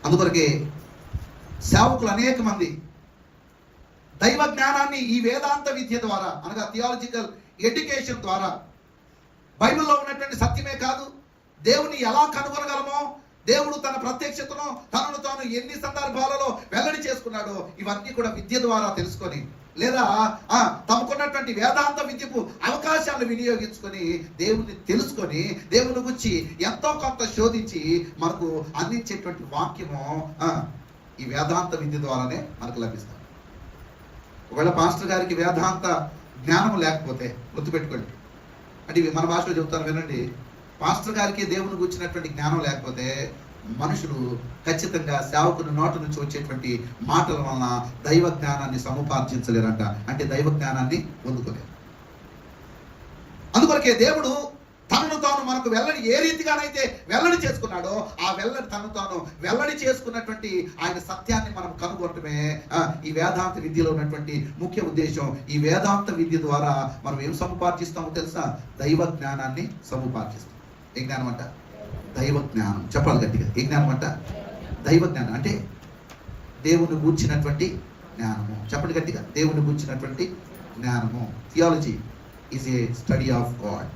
అందుకొరకే సేవకులు అనేక మంది దైవ జ్ఞానాన్ని ఈ వేదాంత విద్య ద్వారా, అనగా థియాలజికల్ ఎడ్యుకేషన్ ద్వారా, బైబిల్లో ఉన్నటువంటి సత్యమే కాదు, దేవుని ఎలా కనుగొనగలమో, దేవుడు తన ప్రత్యక్షతను తనను తాను ఎన్ని సందర్భాలలో వెల్లడి చేసుకున్నాడో ఇవన్నీ కూడా విద్య ద్వారా తెలుసుకొని, లేదా తమకున్నటువంటి వేదాంత విద్యకు అవకాశాలను వినియోగించుకొని దేవుని తెలుసుకొని, దేవుని గురించి ఎంతో కొంత శోధించి మనకు అందించేటువంటి వాక్యము ఈ వేదాంత విద్య ద్వారానే మనకు లభిస్తుంది. ఒకవేళ పాస్టర్ గారికి వేదాంత జ్ఞానం లేకపోతే గుర్తుపెట్టుకోండి, అంటే ఇవి మన భాషలో చెబుతాను వినండి, పాస్టర్ గారికి దేవుని గురించినటువంటి జ్ఞానం లేకపోతే మనుషులు ఖచ్చితంగా సేవకుని నోటి నుంచి వచ్చేటువంటి మాటల వలన దైవ జ్ఞానాన్ని సముపార్జించలేరంట, అంటే దైవ జ్ఞానాన్ని పొందుకోలేరు. అందుకొరకే దేవుడు తనను తాను మనకు వెల్లడి ఏ రీతిగానైతే వెల్లడి చేసుకున్నాడో ఆ వెల్లడి తనను తాను వెల్లడి చేసుకున్నటువంటి ఆయన సత్యాన్ని మనం కనుగొనటమే ఈ వేదాంత విద్యలో ఉన్నటువంటి ముఖ్య ఉద్దేశం. ఈ వేదాంత విద్య ద్వారా మనం ఏం సముపార్జిస్తామో తెలుసా? దైవ జ్ఞానాన్ని సముపార్జిస్తాం. ఏ జ్ఞానం అంట? దైవ జ్ఞానం. చెప్పాలి గట్టిగా, ఏ జ్ఞానం అంట? దైవ జ్ఞానం అంటే దేవుని గూర్చినటువంటి జ్ఞానము. చెప్పండి గట్టిగా, దేవుని గూర్చినటువంటి జ్ఞానము. Theology is a study of God.